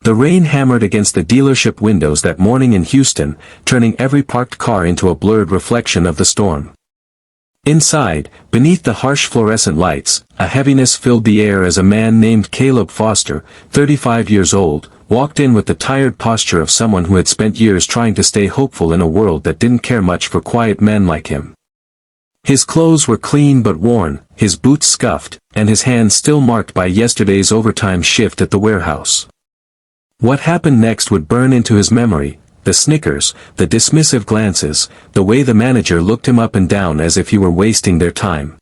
The rain hammered against the dealership windows that morning in Houston, turning every parked car into a blurred reflection of the storm. Inside, beneath the harsh fluorescent lights, a heaviness filled the air as a man named Caleb Foster, 35 years old, walked in with the tired posture of someone who had spent years trying to stay hopeful in a world that didn't care much for quiet men like him. His clothes were clean but worn, his boots scuffed, and his hands still marked by yesterday's overtime shift at the warehouse. What happened next would burn into his memory: the snickers, the dismissive glances, the way the manager looked him up and down as if he were wasting their time.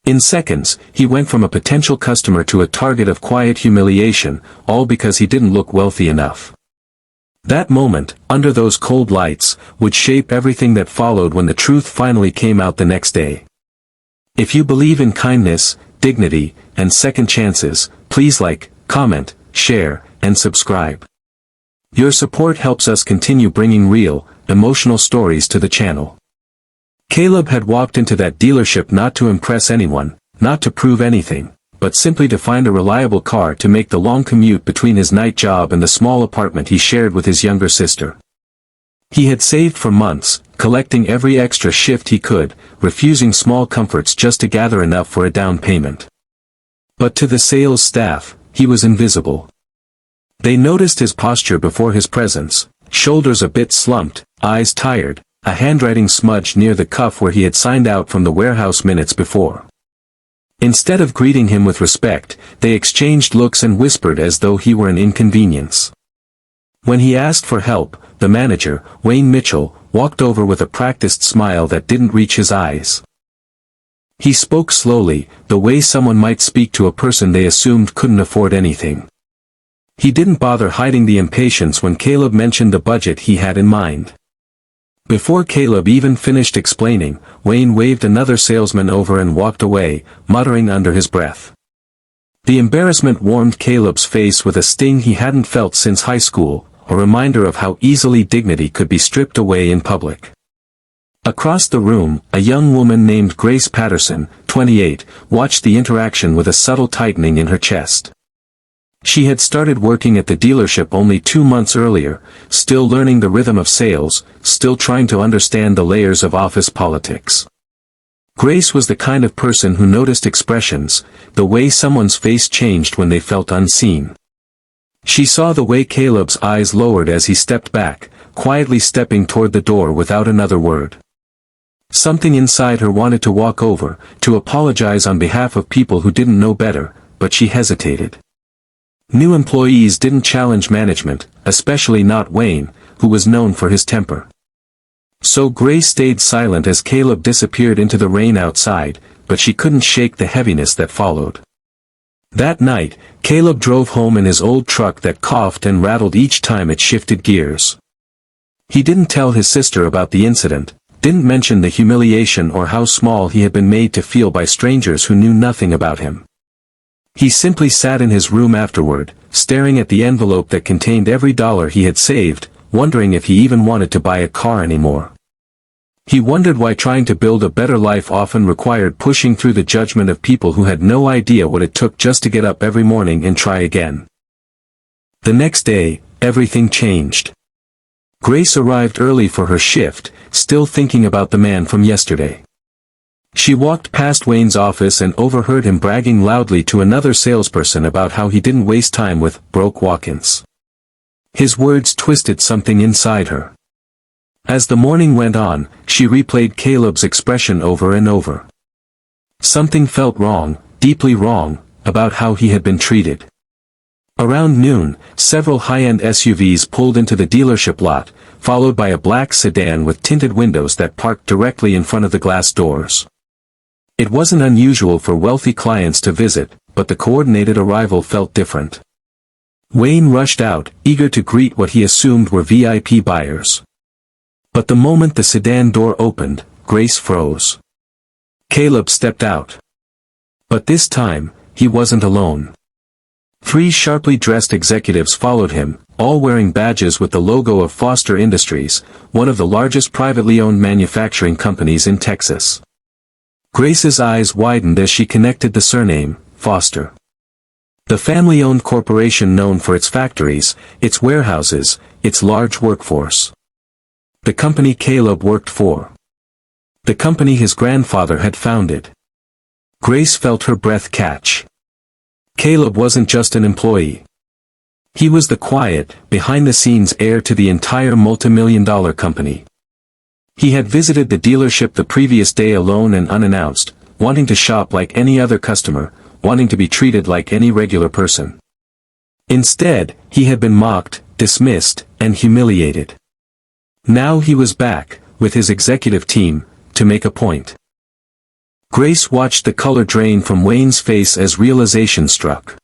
In seconds, he went from a potential customer to a target of quiet humiliation, all because he didn't look wealthy enough. That moment, under those cold lights, would shape everything that followed when the truth finally came out the next day. If you believe in kindness, dignity, and second chances, please like, comment, share, and subscribe. Your support helps us continue bringing real, emotional stories to the channel. Caleb had walked into that dealership not to impress anyone, not to prove anything, but simply to find a reliable car to make the long commute between his night job and the small apartment he shared with his younger sister. He had saved for months, collecting every extra shift he could, refusing small comforts just to gather enough for a down payment. But to the sales staff, he was invisible. They noticed his posture before his presence: shoulders a bit slumped, eyes tired, a handwriting smudge near the cuff where he had signed out from the warehouse minutes before. Instead of greeting him with respect, they exchanged looks and whispered as though he were an inconvenience. When he asked for help, the manager, Wayne Mitchell, walked over with a practiced smile that didn't reach his eyes. He spoke slowly, the way someone might speak to a person they assumed couldn't afford anything. He didn't bother hiding the impatience when Caleb mentioned the budget he had in mind. Before Caleb even finished explaining, Wayne waved another salesman over and walked away, muttering under his breath. The embarrassment warmed Caleb's face with a sting he hadn't felt since high school, a reminder of how easily dignity could be stripped away in public. Across the room, a young woman named Grace Patterson, 28, watched the interaction with a subtle tightening in her chest. She had started working at the dealership only 2 months earlier, still learning the rhythm of sales, still trying to understand the layers of office politics. Grace was the kind of person who noticed expressions, the way someone's face changed when they felt unseen. She saw the way Caleb's eyes lowered as he stepped back, quietly stepping toward the door without another word. Something inside her wanted to walk over, to apologize on behalf of people who didn't know better, but she hesitated. New employees didn't challenge management, especially not Wayne, who was known for his temper. So Grace stayed silent as Caleb disappeared into the rain outside, but she couldn't shake the heaviness that followed. That night, Caleb drove home in his old truck that coughed and rattled each time it shifted gears. He didn't tell his sister about the incident, didn't mention the humiliation or how small he had been made to feel by strangers who knew nothing about him. He simply sat in his room afterward, staring at the envelope that contained every dollar he had saved, wondering if he even wanted to buy a car anymore. He wondered why trying to build a better life often required pushing through the judgment of people who had no idea what it took just to get up every morning and try again. The next day, everything changed. Grace arrived early for her shift, still thinking about the man from yesterday. She walked past Wayne's office and overheard him bragging loudly to another salesperson about how he didn't waste time with broke walk-ins. His words twisted something inside her. As the morning went on, she replayed Caleb's expression over and over. Something felt wrong, deeply wrong, about how he had been treated. Around noon, several high-end SUVs pulled into the dealership lot, followed by a black sedan with tinted windows that parked directly in front of the glass doors. It wasn't unusual for wealthy clients to visit, but the coordinated arrival felt different. Wayne rushed out, eager to greet what he assumed were VIP buyers. But the moment the sedan door opened, Grace froze. Caleb stepped out. But this time, he wasn't alone. 3 sharply dressed executives followed him, all wearing badges with the logo of Foster Industries, one of the largest privately owned manufacturing companies in Texas. Grace's eyes widened as she connected the surname, Foster. The family-owned corporation known for its factories, its warehouses, its large workforce. The company Caleb worked for. The company his grandfather had founded. Grace felt her breath catch. Caleb wasn't just an employee. He was the quiet, behind-the-scenes heir to the entire multimillion-dollar company. He had visited the dealership the previous day alone and unannounced, wanting to shop like any other customer, wanting to be treated like any regular person. Instead, he had been mocked, dismissed, and humiliated. Now he was back, with his executive team, to make a point. Grace watched the color drain from Wayne's face as realization struck.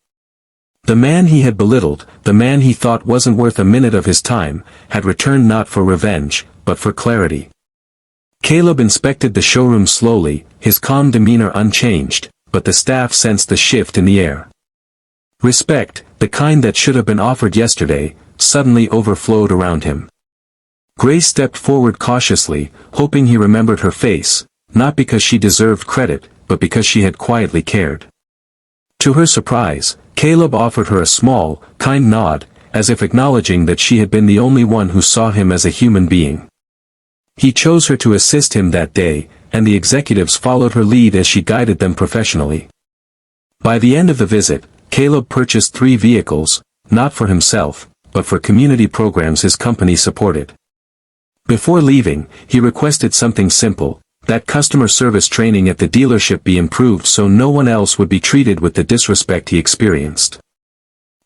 The man he had belittled, the man he thought wasn't worth a minute of his time, had returned not for revenge, but for clarity. Caleb inspected the showroom slowly, his calm demeanor unchanged, but the staff sensed the shift in the air. Respect, the kind that should have been offered yesterday, suddenly overflowed around him. Grace stepped forward cautiously, hoping he remembered her face, not because she deserved credit, but because she had quietly cared. To her surprise, Caleb offered her a small, kind nod, as if acknowledging that she had been the only one who saw him as a human being. He chose her to assist him that day, and the executives followed her lead as she guided them professionally. By the end of the visit, Caleb purchased 3 vehicles, not for himself, but for community programs his company supported. Before leaving, he requested something simple, that customer service training at the dealership be improved so no one else would be treated with the disrespect he experienced.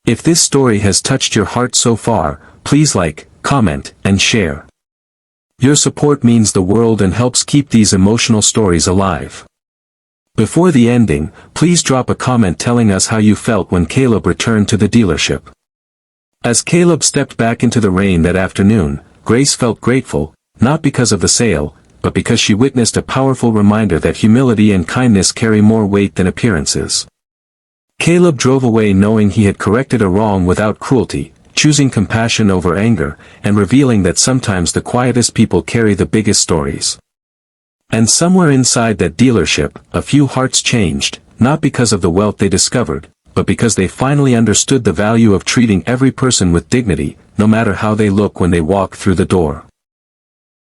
If this story has touched your heart so far, please like, comment, and share. Your support means the world and helps keep these emotional stories alive. Before the ending, please drop a comment telling us how you felt when Caleb returned to the dealership. As Caleb stepped back into the rain that afternoon, Grace felt grateful, not because of the sale, but because she witnessed a powerful reminder that humility and kindness carry more weight than appearances. Caleb drove away knowing he had corrected a wrong without cruelty, choosing compassion over anger, and revealing that sometimes the quietest people carry the biggest stories. And somewhere inside that dealership, a few hearts changed, not because of the wealth they discovered, but because they finally understood the value of treating every person with dignity, no matter how they look when they walk through the door.